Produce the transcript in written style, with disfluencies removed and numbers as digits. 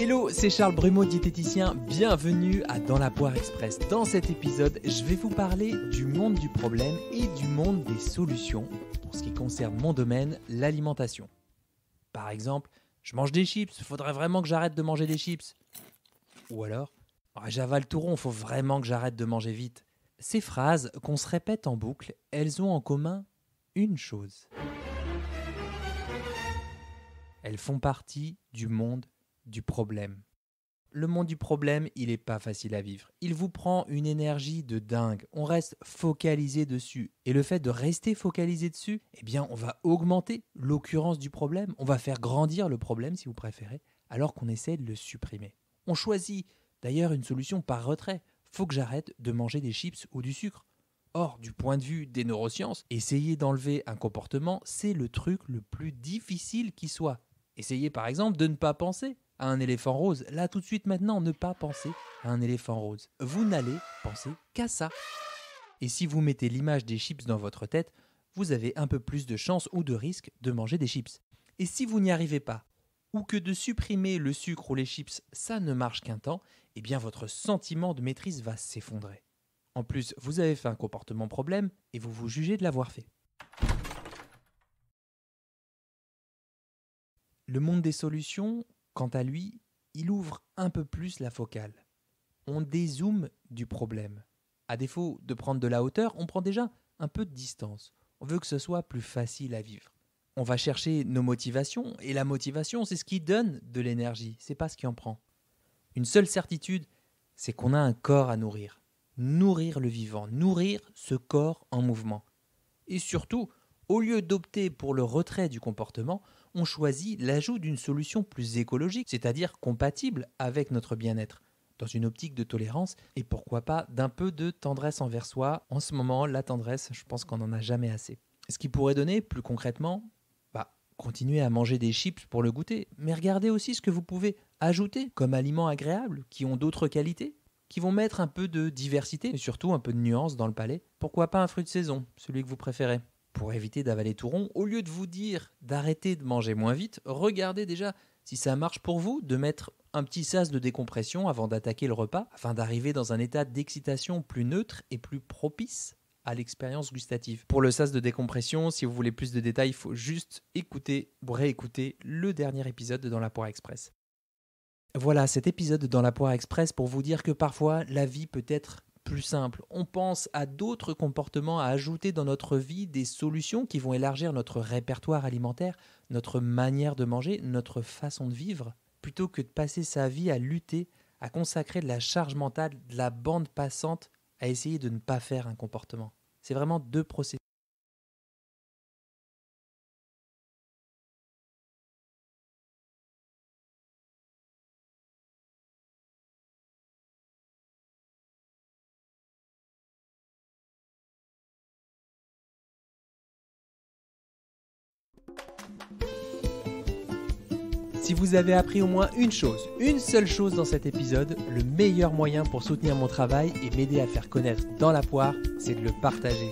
Hello, c'est Charles Brumeau, diététicien. Bienvenue à Dans la Poire Express. Dans cet épisode, je vais vous parler du monde du problème et du monde des solutions pour ce qui concerne mon domaine, l'alimentation. Par exemple, je mange des chips, faudrait vraiment que j'arrête de manger des chips. Ou alors, j'avale tout rond, faut vraiment que j'arrête de manger vite. Ces phrases qu'on se répète en boucle, elles ont en commun une chose. Elles font partie du monde du problème. Le monde du problème, il n'est pas facile à vivre. Il vous prend une énergie de dingue. On reste focalisé dessus. Et le fait de rester focalisé dessus, eh bien, on va augmenter l'occurrence du problème. On va faire grandir le problème, si vous préférez, alors qu'on essaie de le supprimer. On choisit d'ailleurs une solution par retrait. Faut que j'arrête de manger des chips ou du sucre. Or, du point de vue des neurosciences, essayer d'enlever un comportement, c'est le truc le plus difficile qui soit. Essayez par exemple de ne pas penser à un éléphant rose. Là, tout de suite maintenant, ne pas penser à un éléphant rose. Vous n'allez penser qu'à ça. Et si vous mettez l'image des chips dans votre tête, vous avez un peu plus de chance ou de risque de manger des chips. Et si vous n'y arrivez pas, ou que de supprimer le sucre ou les chips, ça ne marche qu'un temps, eh bien votre sentiment de maîtrise va s'effondrer. En plus, vous avez fait un comportement problème et vous vous jugez de l'avoir fait. Le monde des solutions, quant à lui, il ouvre un peu plus la focale. On dézoome du problème. À défaut de prendre de la hauteur, on prend déjà un peu de distance. On veut que ce soit plus facile à vivre. On va chercher nos motivations, et la motivation, c'est ce qui donne de l'énergie, c'est pas ce qui en prend. Une seule certitude, c'est qu'on a un corps à nourrir. Nourrir le vivant, nourrir ce corps en mouvement. Et surtout, au lieu d'opter pour le retrait du comportement, on choisit l'ajout d'une solution plus écologique, c'est-à-dire compatible avec notre bien-être, dans une optique de tolérance et pourquoi pas d'un peu de tendresse envers soi. En ce moment, la tendresse, je pense qu'on n'en a jamais assez. Ce qui pourrait donner, plus concrètement, continuez à manger des chips pour le goûter, mais regardez aussi ce que vous pouvez ajouter comme aliments agréables, qui ont d'autres qualités, qui vont mettre un peu de diversité et surtout un peu de nuance dans le palais. Pourquoi pas un fruit de saison, celui que vous préférez ? Pour éviter d'avaler tout rond, au lieu de vous dire d'arrêter de manger moins vite, regardez déjà si ça marche pour vous de mettre un petit sas de décompression avant d'attaquer le repas, afin d'arriver dans un état d'excitation plus neutre et plus propice à l'expérience gustative. Pour le sas de décompression, si vous voulez plus de détails, il faut juste écouter ou réécouter le dernier épisode de Dans la Poire Express. Voilà, cet épisode de Dans la Poire Express pour vous dire que parfois la vie peut être plus simple. On pense à d'autres comportements à ajouter dans notre vie, des solutions qui vont élargir notre répertoire alimentaire, notre manière de manger, notre façon de vivre, plutôt que de passer sa vie à lutter, à consacrer de la charge mentale, de la bande passante, à essayer de ne pas faire un comportement. C'est vraiment deux processus. Si vous avez appris au moins une chose, une seule chose dans cet épisode, le meilleur moyen pour soutenir mon travail et m'aider à faire connaître Dans la Poire, c'est de le partager.